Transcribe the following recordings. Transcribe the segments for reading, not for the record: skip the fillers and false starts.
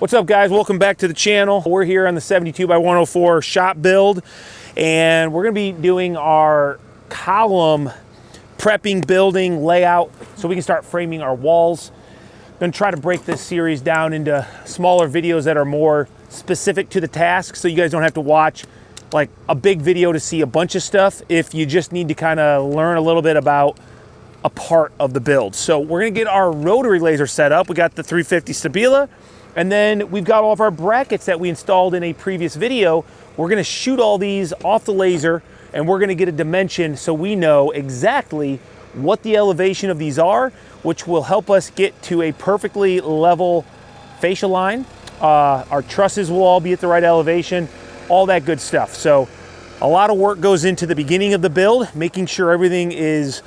What's up, guys? Welcome back to the channel. We're here on the 72x104 shop build, and we're gonna be doing our column prepping, building, layout, so we can start framing our walls. I'm gonna try to break this series down into smaller videos that are more specific to the task, so you guys don't have to watch like a big video to see a bunch of stuff if you just need to kind of learn a little bit about a part of the build. So we're gonna get our rotary laser set up. We got the 350 Stabila, and then we've got all of our brackets that we installed in a previous video. We're gonna shoot all these off the laser, and we're gonna get a dimension so we know exactly what the elevation of these are, which will help us get to a perfectly level fascia line. Our trusses will all be at the right elevation, all that good stuff. So a lot of work goes into the beginning of the build, making sure everything is,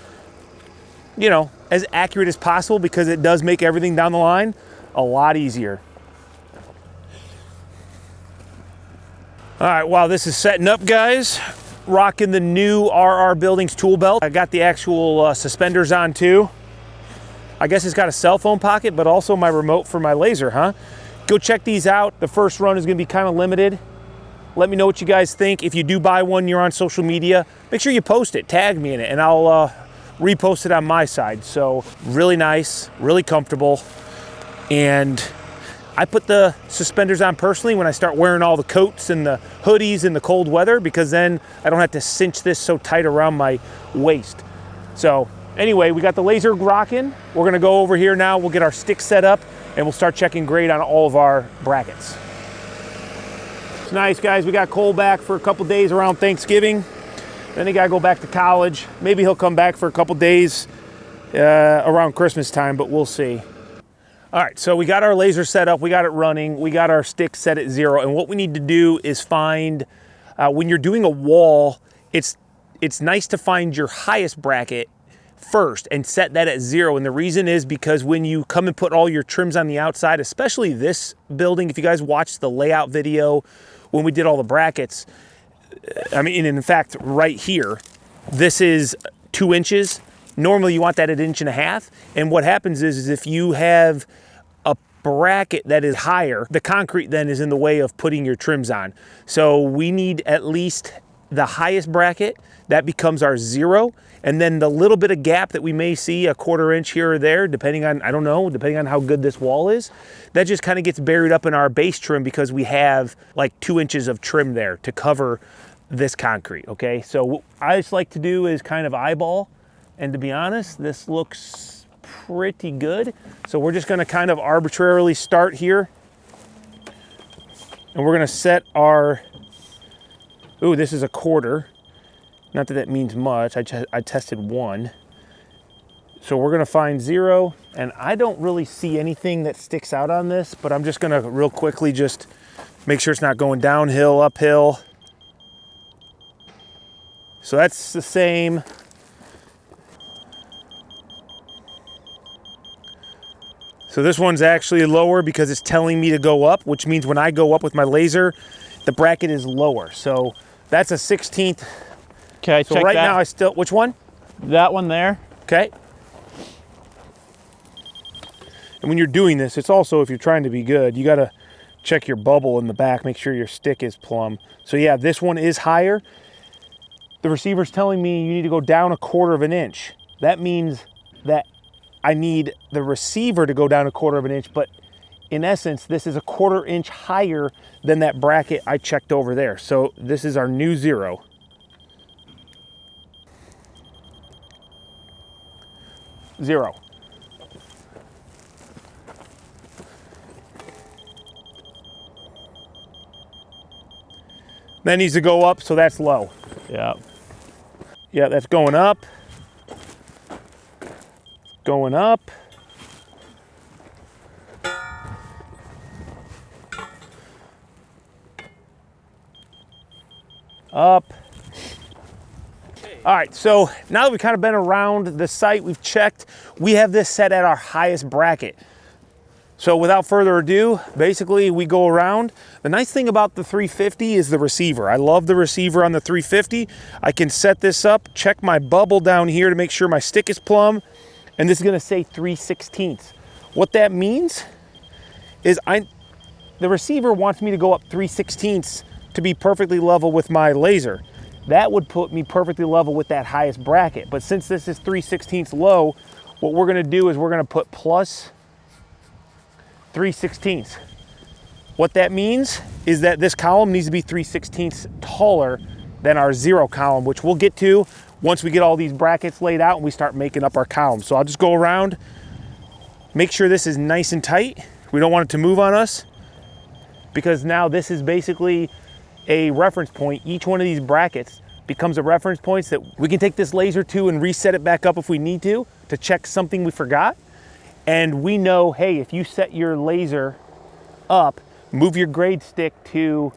you know, as accurate as possible, because it does make everything down the line a lot easier. All right, while this is setting up, guys, rocking the new RR Buildings tool belt. I got the actual suspenders on too. I guess it's got a cell phone pocket, but also my remote for my laser, huh? Go check these out. The first run is gonna be kind of limited. Let me know what you guys think. If you do buy one, you're on social media, make sure you post it, tag me in it, and I'll repost it on my side. So really nice, really comfortable. And I put the suspenders on personally when I start wearing all the coats and the hoodies in the cold weather, because then I don't have to cinch this so tight around my waist. So anyway, we got the laser rocking. We're gonna go over here now. We'll get our stick set up and we'll start checking grade on all of our brackets. It's nice, guys. We got Cole back for a couple days around Thanksgiving. Then he gotta go back to college. Maybe he'll come back for a couple days around Christmas time, but we'll see. All right, so we got our laser set up, we got it running, we got our stick set at 0, and what we need to do is find, when you're doing a wall, it's nice to find your highest bracket first and set that at 0, and the reason is because when you come and put all your trims on the outside, especially this building, if you guys watched the layout video when we did all the brackets, I mean, in fact, right here, this is 2 inches. Normally you want that at 1.5 inches, and what happens is if you have a bracket that is higher, the concrete then is in the way of putting your trims on. So we need at least the highest bracket, that becomes our 0, and then the little bit of gap that we may see, a 1/4 inch here or there, depending on, I don't know, depending on how good this wall is, that just kind of gets buried up in our base trim because we have like 2 inches of trim there to cover this concrete, okay? So what I just like to do is kind of eyeball. And to be honest, this looks pretty good. So we're just gonna kind of arbitrarily start here. And we're gonna set our, ooh, this is a 1/4. Not that that means much, I tested 1. So we're gonna find 0, and I don't really see anything that sticks out on this, but I'm just gonna real quickly just make sure it's not going downhill, uphill. So that's the same. So this one's actually lower because it's telling me to go up, which means when I go up with my laser, the bracket is lower. So that's a 1/16. Okay, so check right that. now I still, which one? That one there. Okay. And when you're doing this, it's also, if you're trying to be good, you gotta check your bubble in the back, make sure your stick is plumb. So yeah, this one is higher. The receiver's telling me you need to go down a 1/4 inch. That means that I need the receiver to go down a 1/4 inch, but in essence, this is a 1/4 inch higher than that bracket I checked over there. So this is our new 0. Zero. That needs to go up, so that's low. Yeah. Yeah, that's going up. Going up. Up. All right, so now that we've kind of been around the site, we've checked, we have this set at our highest bracket. So without further ado, basically we go around. The nice thing about the 350 is the receiver. I love the receiver on the 350. I can set this up, check my bubble down here to make sure my stick is plumb, and this is gonna say 3/16. What that means is the receiver wants me to go up 3/16 to be perfectly level with my laser. That would put me perfectly level with that highest bracket. But since this is 3/16 low, what we're gonna do is we're gonna put plus 3/16. What that means is that this column needs to be 3/16 taller than our 0 column, which we'll get to once we get all these brackets laid out and we start making up our columns. So I'll just go around, make sure this is nice and tight. We don't want it to move on us, because now this is basically a reference point. Each one of these brackets becomes a reference point that we can take this laser to and reset it back up if we need to check something we forgot. And we know, hey, if you set your laser up, move your grade stick to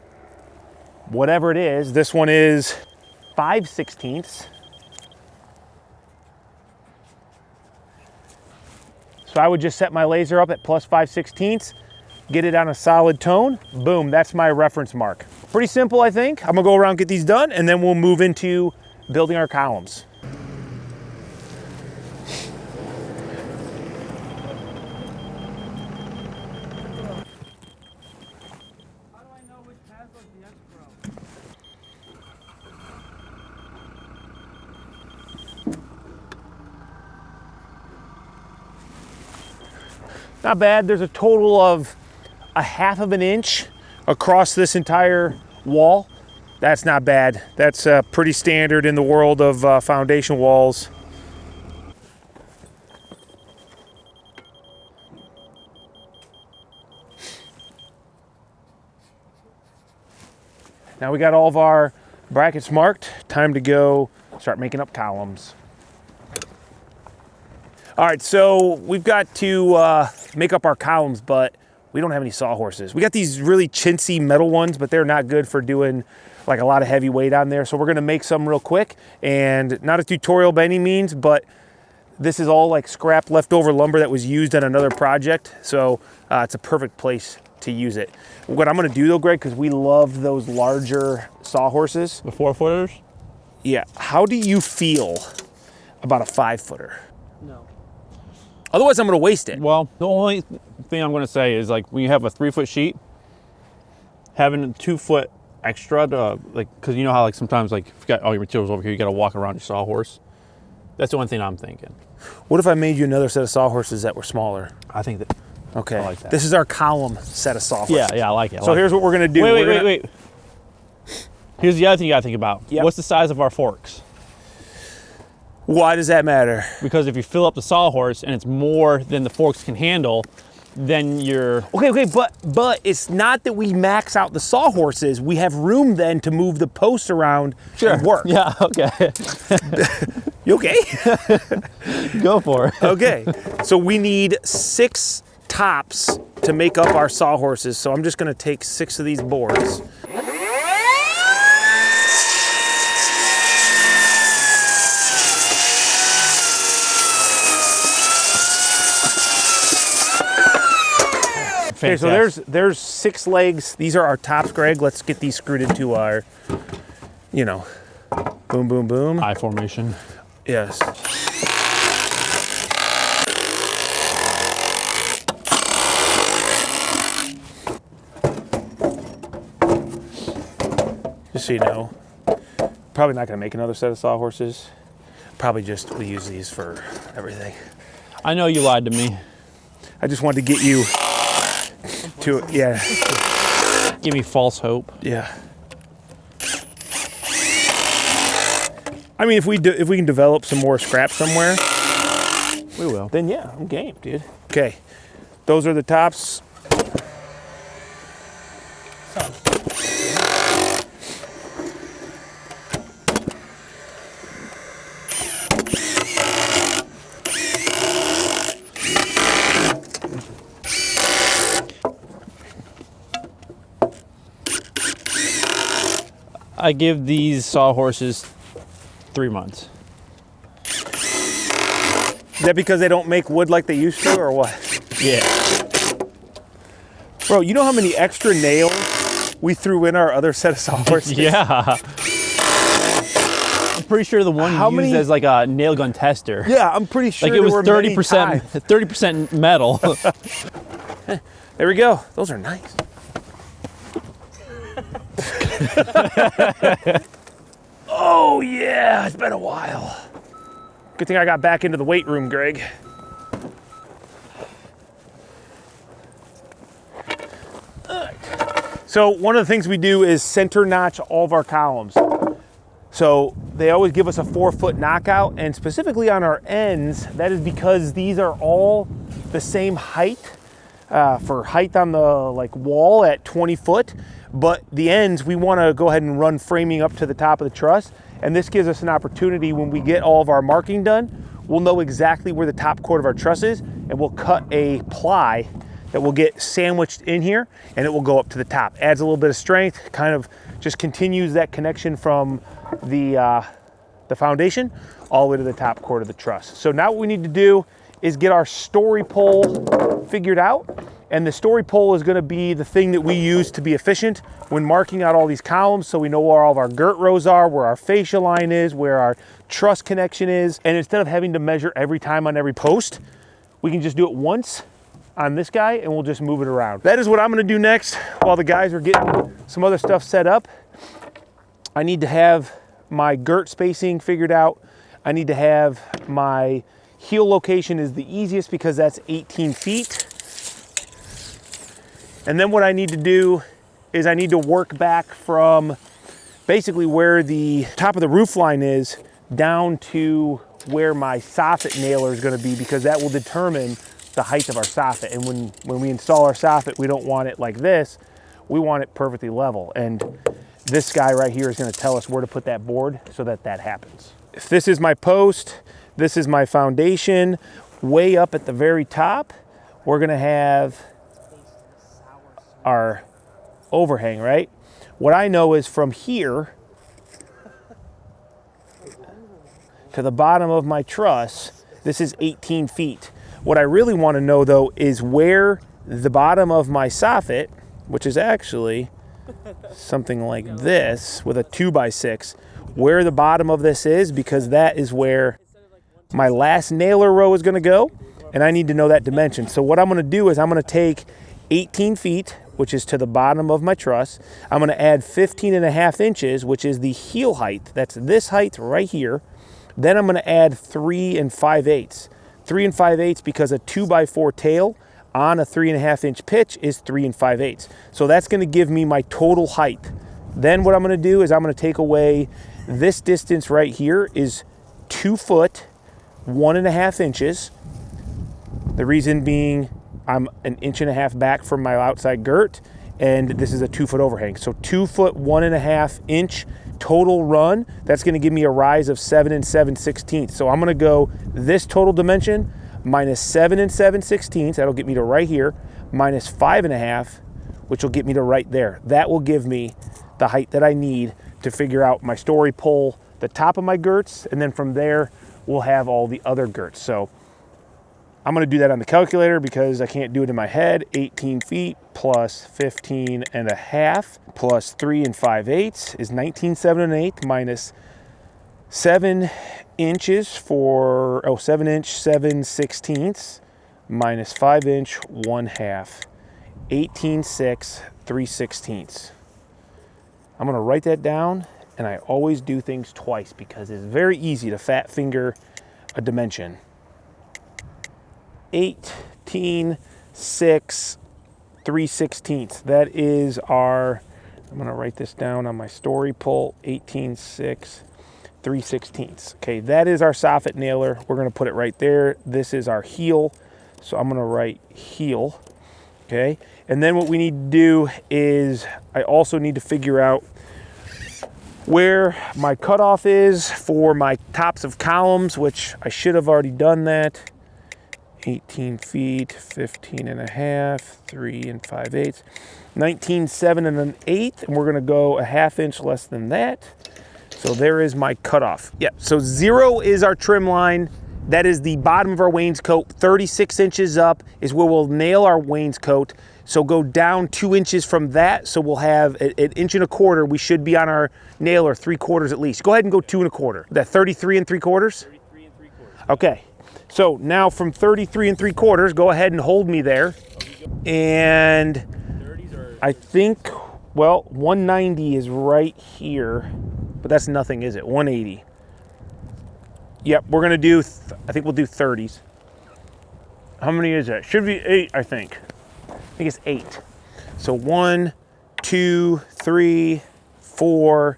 whatever it is. This one is 5/16. So I would just set my laser up at plus 5/16, get it on a solid tone. Boom, that's my reference mark. Pretty simple, I think. I'm gonna go around, get these done, and then we'll move into building our columns. Not bad. There's a total of a 1/2 inch across this entire wall. That's not bad. That's pretty standard in the world of foundation walls. Now we got all of our brackets marked. Time to go start making up columns. All right, so we've got to make up our columns, but we don't have any sawhorses. We got these really chintzy metal ones, but they're not good for doing like a lot of heavy weight on there. So we're gonna make some real quick, and not a tutorial by any means, but this is all like scrap leftover lumber that was used on another project. So it's a perfect place to use it. What I'm gonna do though, Greg, because we love those larger sawhorses. The 4-footers? Yeah, how do you feel about a 5-footer? No. Otherwise, I'm gonna waste it. Well, the only thing I'm gonna say is like when you have a 3-foot sheet, having a 2-foot extra to like, cause you know how like sometimes like if you got all your materials over here, you gotta walk around your sawhorse. That's the one thing I'm thinking. What if I made you another set of sawhorses that were smaller? I think that. Okay. I like that. This is our column set of sawhorses. Yeah, I like it. So here's what we're gonna do. Wait. Here's the other thing you gotta think about. Yep. What's the size of our forks? Why does that matter? Because if you fill up the sawhorse and it's more than the forks can handle, then you're... Okay, but it's not that we max out the sawhorses. We have room then to move the posts around and work. Yeah, okay. You okay? Go for it. Okay, so we need 6 tops to make up our sawhorses. So I'm just gonna take 6 of these boards. Okay, so there's 6 legs. These are our tops, Greg. Let's get these screwed into our, you know, boom, boom, boom. I formation. Yes. Just so you know, probably not gonna make another set of sawhorses. Probably just we use these for everything. I know you lied to me. I just wanted to get you to, yeah. Give me false hope. Yeah. I mean, if we can develop some more scrap somewhere, We will. then yeah, I'm game, dude. Okay, those are the tops. I give these sawhorses 3 months. Is that because they don't make wood like they used to, or what? Yeah. Bro, you know how many extra nails we threw in our other set of sawhorses? Yeah. I'm pretty sure the one How used many- as like a nail gun tester. Yeah, I'm pretty sure Like it was there were many 30% times. 30% metal. There we go. Those are nice. Oh yeah, it's been a while. Good thing I got back into the weight room, Greg. So one of the things we do is center notch all of our columns. So they always give us a 4-foot knockout, and specifically on our ends, that is because these are all the same height for height on the wall at 20 foot, but the ends we want to go ahead and run framing up to the top of the truss, and this gives us an opportunity when we get all of our marking done, we'll know exactly where the top chord of our truss is, and we'll cut a ply that will get sandwiched in here, and it will go up to the top. Adds a little bit of strength, kind of just continues that connection from the foundation all the way to the top chord of the truss. So now what we need to do is get our story pole figured out, and the story pole is going to be the thing that we use to be efficient when marking out all these columns, so we know where all of our girt rows are, where our fascia line is, where our truss connection is, and instead of having to measure every time on every post, we can just do it once on this guy and we'll just move it around. That is what I'm going to do next while the guys are getting some other stuff set up. I need to have my girt spacing figured out. I need to have my heel location is the easiest because that's 18 feet. And then what I need to do is I need to work back from basically where the top of the roof line is down to where my soffit nailer is going to be, because that will determine the height of our soffit. And when we install our soffit, we don't want it like this. We want it perfectly level. And this guy right here is going to tell us where to put that board so that that happens. If this is my post, this is my foundation. Way up at the very top, we're going to have our overhang, right? What I know is from here to the bottom of my truss, this is 18 feet. What I really want to know though is where the bottom of my soffit, which is actually something like this with a 2x6, where the bottom of this is, because that is where my last nailer row is going to go, and I need to know that dimension. So what I'm going to do is I'm going to take 18 feet, which is to the bottom of my truss. I'm going to add 15.5 inches, which is the heel height. That's this height right here. Then I'm going to add 3 5/8. 3 5/8 because a 2x4 tail on a 3.5 inch pitch is 3 5/8. So that's going to give me my total height. Then what I'm going to do is I'm going to take away this distance right here is 2 foot 1.5 inches. The reason being I'm 1.5 inches back from my outside girt, and this is a 2 foot overhang. So 2 foot 1.5 inch total run. That's going to give me a rise of 7 7/16. So I'm going to go this total dimension minus 7 7/16. That'll get me to right here, minus 5.5, which will get me to right there. That will give me the height that I need to figure out my story pole, the top of my girts, and then from there we'll have all the other girts. So I'm going to do that on the calculator because I can't do it in my head. 18 feet plus 15.5 plus 3 5/8 is 19 7/8 minus 7 inches for 7 inch 7/16 minus 5 inch 1/2, 18.6 3/16. I'm going to write that down, and I always do things twice because it's very easy to fat finger a dimension. 18.6 3/16. That is our, I'm going to write this down on my story pole, 18.6 3/16. Okay, that is our soffit nailer. We're going to put it right there. This is our heel, so I'm going to write heel. Okay, and then what we need to do is I also need to figure out where my cutoff is for my tops of columns, which I should have already done that. 18 feet, 15.5, 3 5/8, 19 7/8, and we're going to go a 1/2 inch less than that. So there is my cutoff. Yeah, so 0 is our trim line. That is the bottom of our wainscot. 36 inches up is where we'll nail our wainscot. So go down 2 inches from that. So we'll have an 1 1/4 inch. We should be on our nailer 3/4 at least. Go ahead and go 2 1/4. That 33 3/4? 33 3/4. Okay. So now from 33 3/4, go ahead and hold me there. And I think Well, 190 is right here, but that's nothing, is it? 180. Yep, we're gonna do, I think we'll do 30s. How many is that? Should be 8, I think. I think it's 8. So 1, 2, 3, 4,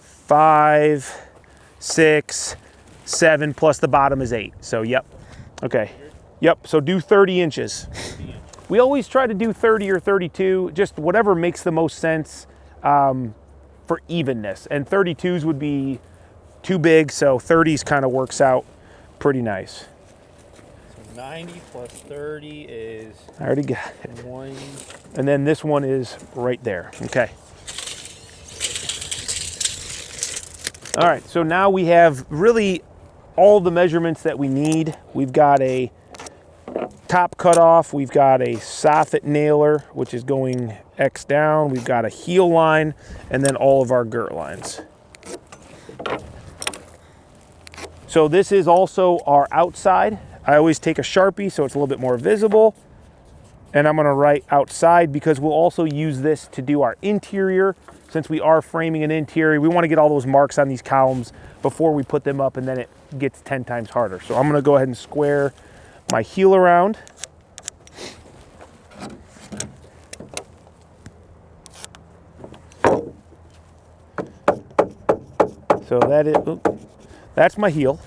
5, 6, 7, plus the bottom is 8. So yep, okay. Yep, so do 30 inches. We always try to do 30 or 32, just whatever makes the most sense for evenness. And 32s would be too big, so 30s kind of works out pretty nice. So 90 plus 30 is... I already got it. 1. And then this one is right there, okay. All right, so now we have really all the measurements that we need. We've got a top cutoff, we've got a soffit nailer, which is going X down, we've got a heel line, and then all of our girt lines. So this is also our outside. I always take a Sharpie so it's a little bit more visible. And I'm gonna write outside because we'll also use this to do our interior. Since we are framing an interior, we wanna get all those marks on these columns before we put them up, and then it gets 10 times harder. So I'm gonna go ahead and square my heel around. So that's my heel.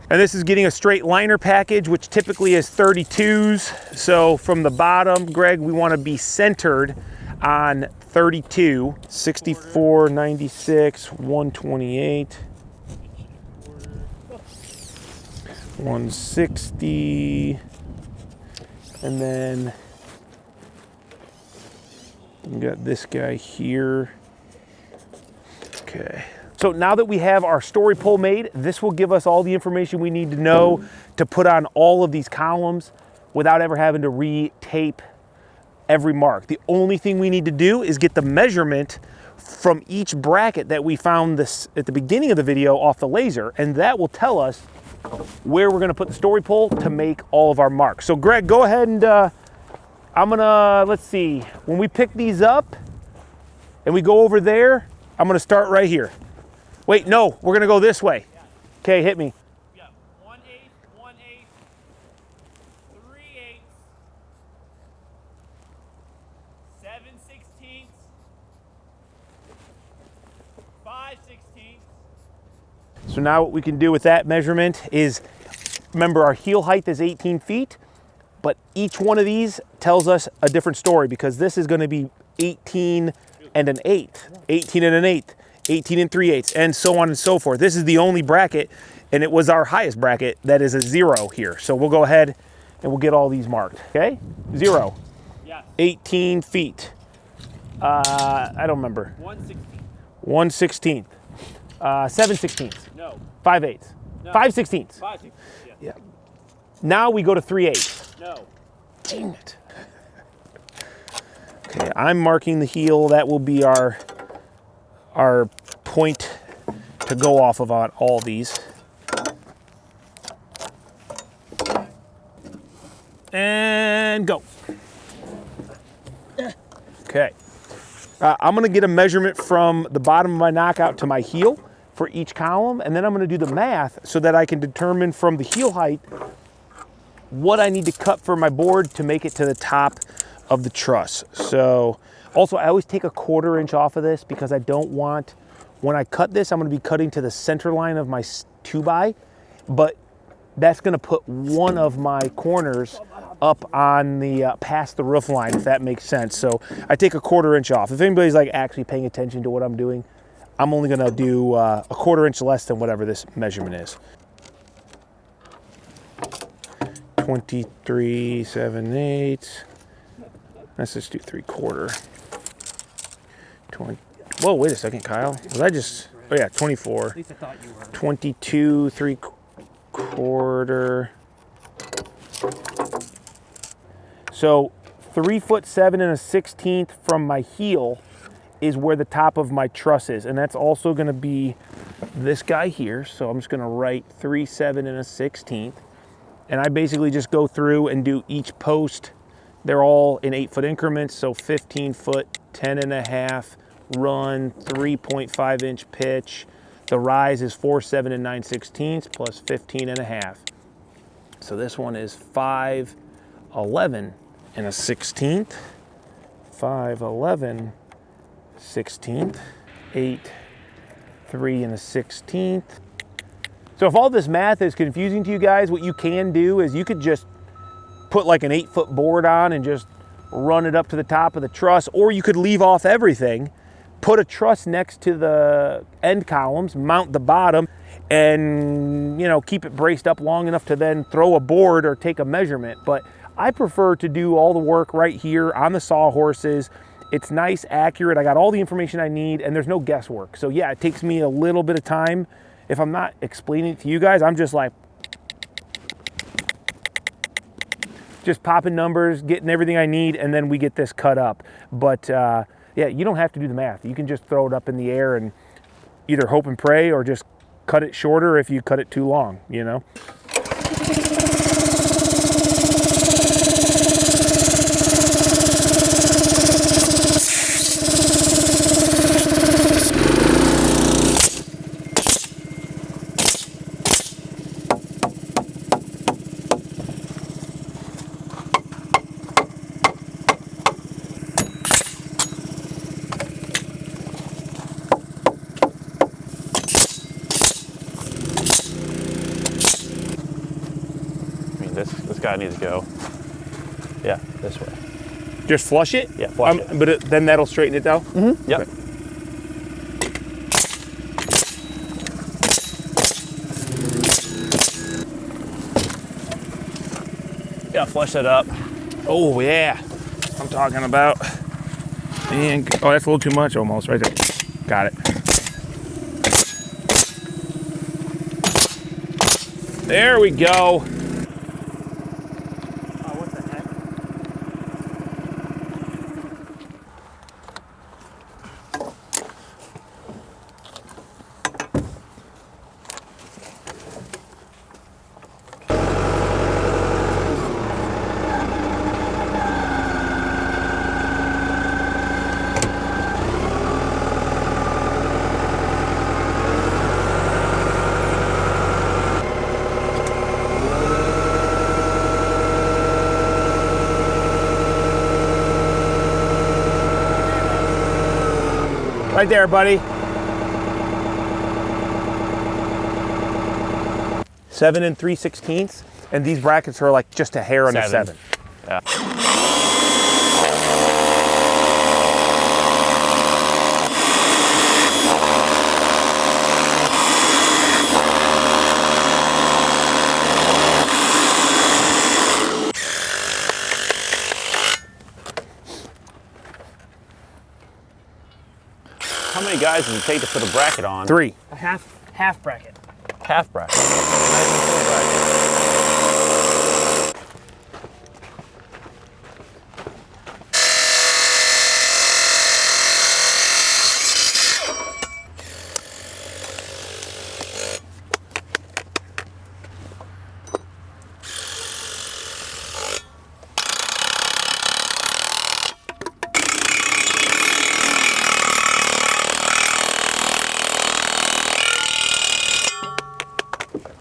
And this is getting a straight liner package, which typically is 32s. So from the bottom, Greg, we want to be centered on 32, 64, 96, 128, 160, and then we got this guy here. Okay. So now that we have our story pole made, this will give us all the information we need to know to put on all of these columns without ever having to re-tape every mark. The only thing we need to do is get the measurement from each bracket that we found this at the beginning of the video off the laser, and that will tell us where we're gonna put the story pole to make all of our marks. So Greg, go ahead and I'm gonna, let's see, when we pick these up and we go over there, I'm gonna start right here. Wait, no, we're gonna go this way. Okay, hit me. Yeah, 1/8, 1/8, 3/8, 7/16, 5/16. So now what we can do with that measurement is, remember our heel height is 18 feet, but each one of these tells us a different story because this is gonna be 18 and an 8, 18 and an 8. 18 and 3/8, and so on and so forth. This is the only bracket, and it was our highest bracket that is a 0 here. So we'll go ahead and we'll get all these marked, okay? 0, Yeah. 18 feet. I don't remember. 1/16. 1/16. 7/16. No. 5/8. No. 5/16. 5/16. Yeah. Now we go to 3/8. No. Dang it. Okay, I'm marking the heel. That will be our point to go off of on all these. And go. Okay. I'm gonna get a measurement from the bottom of my knockout to my heel for each column, and then I'm gonna do the math so that I can determine from the heel height what I need to cut for my board to make it to the top of the truss. So also, I always take a 1/4 inch off of this because I don't want, when I cut this, I'm gonna be cutting to the center line of my 2x, but that's gonna put one of my corners up on the, past the roof line, if that makes sense. So I take a 1/4 inch off. If anybody's like actually paying attention to what I'm doing, I'm only gonna do a 1/4 inch less than whatever this measurement is. 23, 7/8. Let's just do 3/4. 20. Whoa, wait a second, Kyle. Was I just? Oh yeah, 24. At least I thought you were. 22, 3/4. So 3'7" and a 1/16 from my heel is where the top of my truss is, and that's also going to be this guy here. So I'm just going to write 3'7" and a 1/16, and I basically just go through and do each post. They're all in 8-foot increments, so 15 foot 10.5 run, 3.5 inch pitch. The rise is 4/7 9/16 plus 15.5. So this one is 5/11 1/16. 5/11 16th, 8 3 1/16. So if all this math is confusing to you guys, what you can do is you could just put like an 8-foot board on and just run it up to the top of the truss, or you could leave off everything, put a truss next to the end columns, mount the bottom, and keep it braced up long enough to then throw a board or take a measurement. But I prefer to do all the work right here on the sawhorses. It's nice, accurate. I got all the information I need, and there's no guesswork. So yeah, it takes me a little bit of time. If I'm not explaining it to you guys, I'm just like, just popping numbers, getting everything I need, and then we get this cut up. But yeah, you don't have to do the math. You can just throw it up in the air and either hope and pray or just cut it shorter if you cut it too long, This guy needs to go. Yeah, this way. Just flush it? Yeah, flush it. But then that'll straighten it down? Mm-hmm. Yep. Okay. Yeah, flush that up. Oh yeah, I'm talking about. And oh, that's a little too much almost right there. Got it. There we go. Right there, buddy. 7 3/16, and these brackets are like just a hair under 7. Yeah. How many guys does it take to put a bracket on? 3. A half bracket. Half bracket. Nice and full bracket.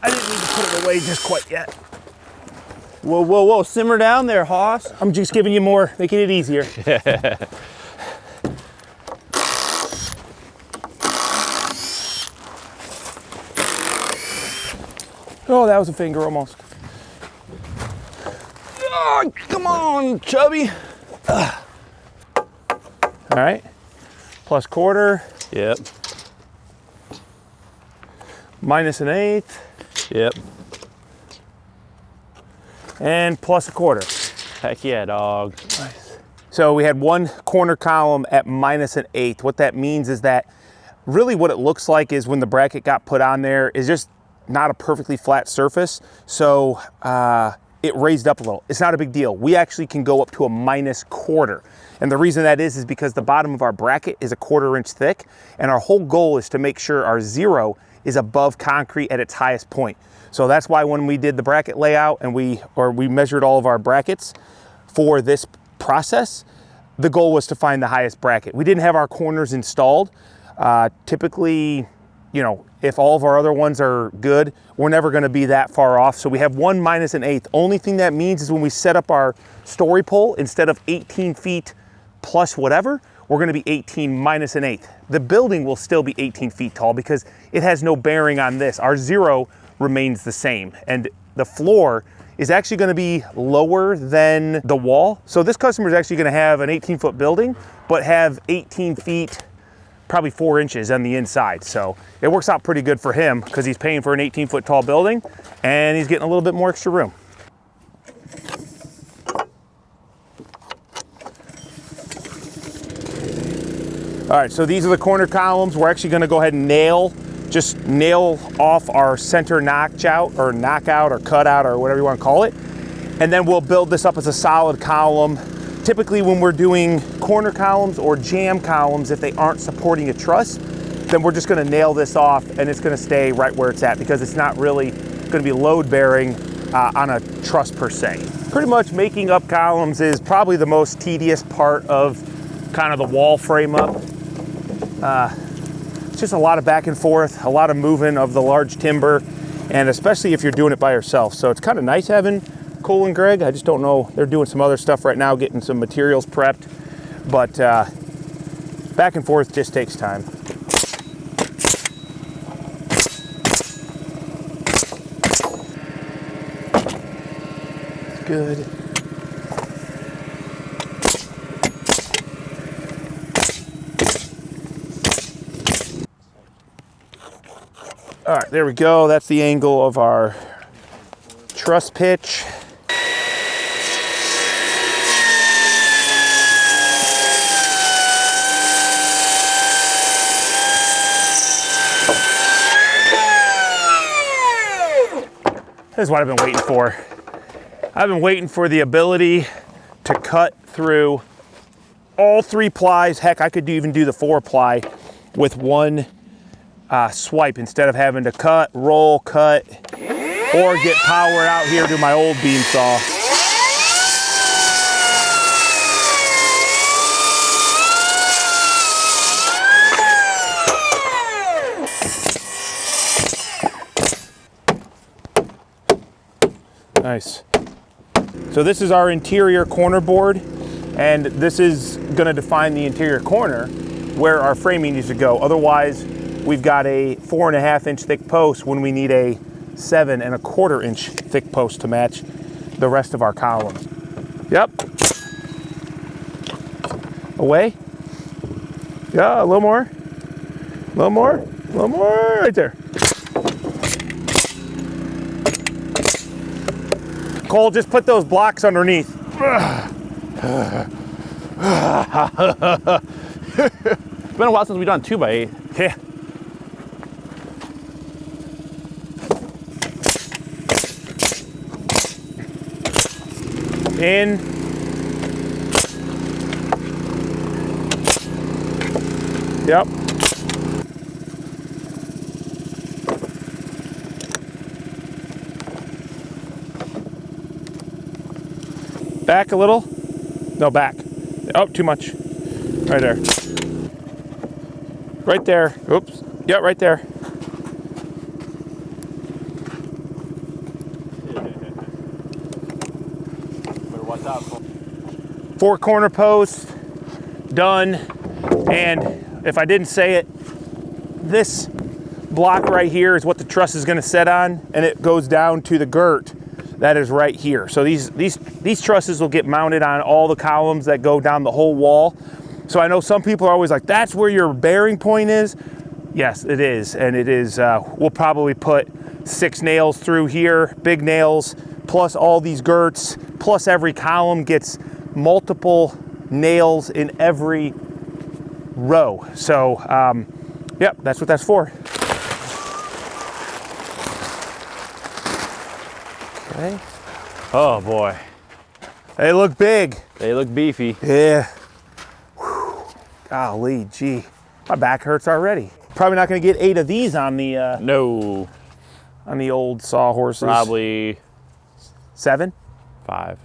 I didn't need to put it away just quite yet. Whoa, whoa, whoa, simmer down there, Hoss. I'm just giving you more, making it easier. Oh, that was a finger almost. Oh, come on, chubby. All right, plus quarter. Yep. Minus 1/8. Yep. And plus a quarter. Heck yeah, dog. Nice. So we had one corner column at minus 1/8. What that means is that really what it looks like is when the bracket got put on there is just not a perfectly flat surface. So it raised up a little. It's not a big deal. We actually can go up to a minus quarter. And the reason that is because the bottom of our bracket is a 1/4 inch thick. And our whole goal is to make sure our zero is above concrete at its highest point. So that's why when we did the bracket layout and we measured all of our brackets for this process, the goal was to find the highest bracket. We didn't have our corners installed. Typically, you know, if all of our other ones are good, we're never gonna be that far off. So we have 1 minus an eighth. Only thing that means is when we set up our story pole, instead of 18 feet plus whatever, we're gonna be 18 minus an eighth. The building will still be 18 feet tall because it has no bearing on this. Our 0 remains the same. And the floor is actually gonna be lower than the wall. So this customer is actually gonna have an 18-foot building, but have 18 feet, probably 4 inches on the inside. So it works out pretty good for him because he's paying for an 18-foot tall building and he's getting a little bit more extra room. All right, so these are the corner columns. We're actually gonna go ahead and just nail off our center knockout or cutout or whatever you wanna call it. And then we'll build this up as a solid column. Typically when we're doing corner columns or jam columns, if they aren't supporting a truss, then we're just gonna nail this off and it's gonna stay right where it's at because it's not really gonna be load bearing on a truss per se. Pretty much making up columns is probably the most tedious part of kind of the wall frame up. It's just a lot of back and forth, a lot of moving of the large timber, and especially if you're doing it by yourself. So it's kind of nice having Cole and Greg. I just don't know, they're doing some other stuff right now, getting some materials prepped, but back and forth just takes time. It's good. All right, there we go. That's the angle of our truss pitch. This is what I've been waiting for. I've been waiting for the ability to cut through all 3 plies. Heck, I could even do the 4 ply with one swipe instead of having to cut, roll, cut, or get power out here to my old beam saw. Nice. So this is our interior corner board, and this is gonna define the interior corner where our framing needs to go. Otherwise, we've got a 4.5 inch thick post when we need a 7.25 inch thick post to match the rest of our columns. Yep. Away. Yeah, a little more. A little more. A little more. Right there. Cole, just put those blocks underneath. It's been a while since we've done 2x8. Yeah. In. Yep. Back a little. No, back. Oh, too much. Right there. Right there. Oops. Yeah, right there. Watch out. 4 corner posts, done. And if I didn't say it, this block right here is what the truss is gonna set on, and it goes down to the girt that is right here. So these trusses will get mounted on all the columns that go down the whole wall. So I know some people are always like, that's where your bearing point is. Yes, it is, and it is, we'll probably put 6 nails through here, big nails, plus all these girts, plus every column gets multiple nails in every row. So, yep, that's what that's for. Okay. Oh boy. They look big. They look beefy. Yeah. Whew. Golly, gee. My back hurts already. Probably not gonna get 8 of these on the No. on the old sawhorses. Probably 7? 5.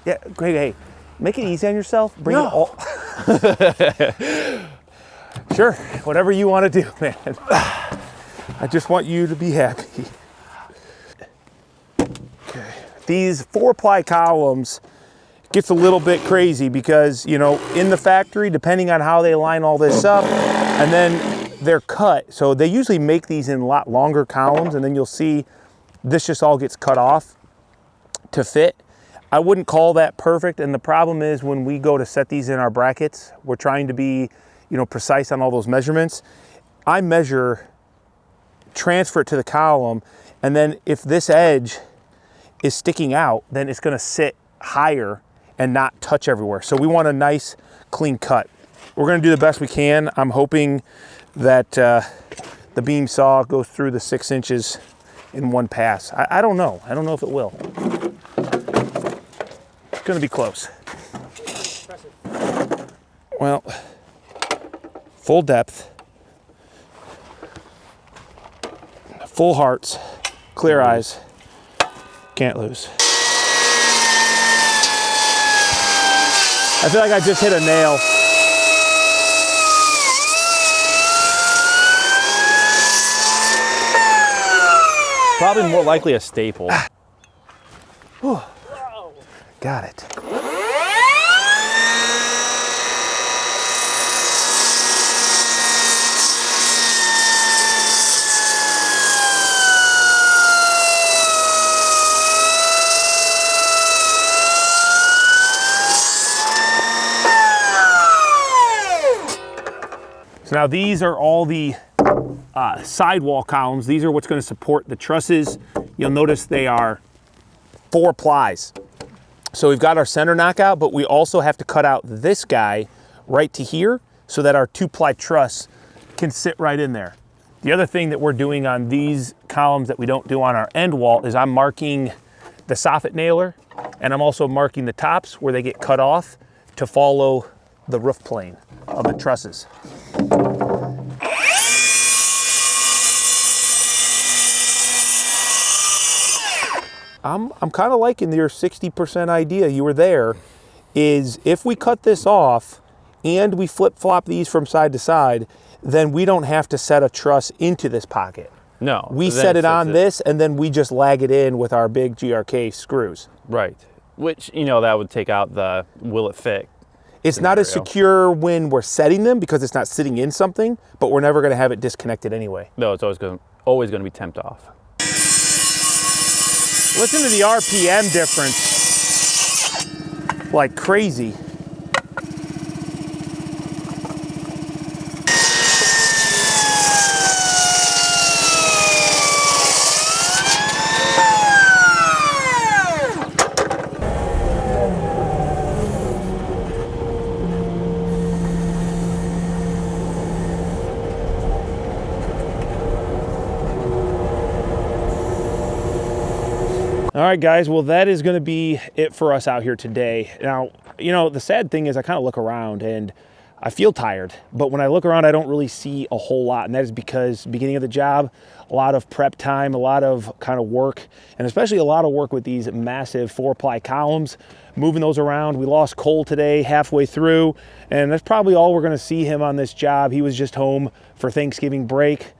Yeah, Greg, hey, Make it easy on yourself. Bring No. it all. Sure, whatever you want to do, man. I just want you to be happy. Okay. These 4-ply columns gets a little bit crazy because, you know, in the factory, depending on how they line all this up, and then they're cut. So they usually make these in a lot longer columns, and then you'll see this just all gets cut off to fit. I wouldn't call that perfect, and the problem is when we go to set these in our brackets, we're trying to be, you know, precise on all those measurements. I measure, transfer it to the column, and then if this edge is sticking out, then it's gonna sit higher and not touch everywhere. So we want a nice, clean cut. We're gonna do the best we can. I'm hoping that the beam saw goes through the 6 inches in one pass. I don't know. I don't know if it will. It's gonna be close. Well, full depth, full hearts, clear eyes, can't lose. I feel like I just hit a nail. Probably more likely a staple. Got it. So now these are all the sidewall columns. These are what's going to support the trusses. You'll notice they are 4 plies. So we've got our center knockout, but we also have to cut out this guy right to here so that our 2-ply truss can sit right in there. The other thing that we're doing on these columns that we don't do on our end wall is I'm marking the soffit nailer, and I'm also marking the tops where they get cut off to follow the roof plane of the trusses. I'm kind of liking your 60% idea. You were there. Is if we cut this off and we flip-flop these from side to side, then we don't have to set a truss into this pocket. No. We set it on this, and then we just lag it in with our big GRK screws. Right. Which, you know, that would take out the will it fit. It's not as secure when we're setting them because it's not sitting in something, but we're never going to have it disconnected anyway. No, it's always going to be temped off. Listen to the RPM difference. Like crazy. All right, guys, well, that is going to be it for us out here today. Now, you know, the sad thing is I kind of look around and I feel tired, but when I look around, I don't really see a whole lot, and that is because beginning of the job, a lot of prep time, a lot of kind of work, and especially a lot of work with these massive 4-ply columns, moving those around. We lost Cole today halfway through, and that's probably all we're going to see him on this job. He was just home for Thanksgiving break.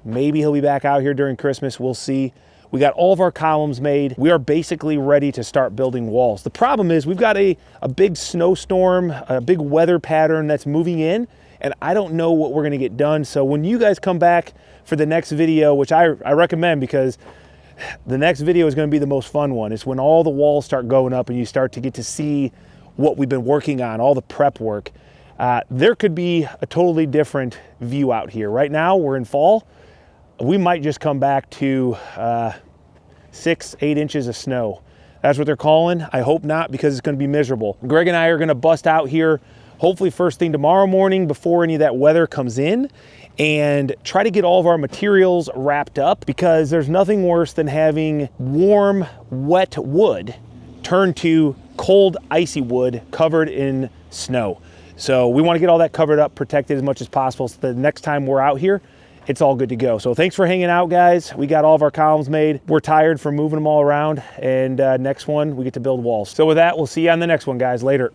Maybe he'll be back out here during Christmas. We'll see. We got all of our columns made. We are basically ready to start building walls. The problem is we've got a big snowstorm, a big weather pattern that's moving in, and I don't know what we're gonna get done. So when you guys come back for the next video, which I recommend because the next video is gonna be the most fun one. It's when all the walls start going up and you start to get to see what we've been working on, all the prep work. There could be a totally different view out here. Right now, we're in fall. We might just come back to 6-8 inches of snow. That's what they're calling. I hope not, because it's gonna be miserable. Greg and I are gonna bust out here, hopefully first thing tomorrow morning before any of that weather comes in, and try to get all of our materials wrapped up, because there's nothing worse than having warm, wet wood turn to cold, icy wood covered in snow. So we wanna get all that covered up, protected as much as possible, so the next time we're out here, it's all good to go. So thanks for hanging out, guys. We got all of our columns made. We're tired from moving them all around, and next one, we get to build walls. So with that, we'll see you on the next one, guys. Later.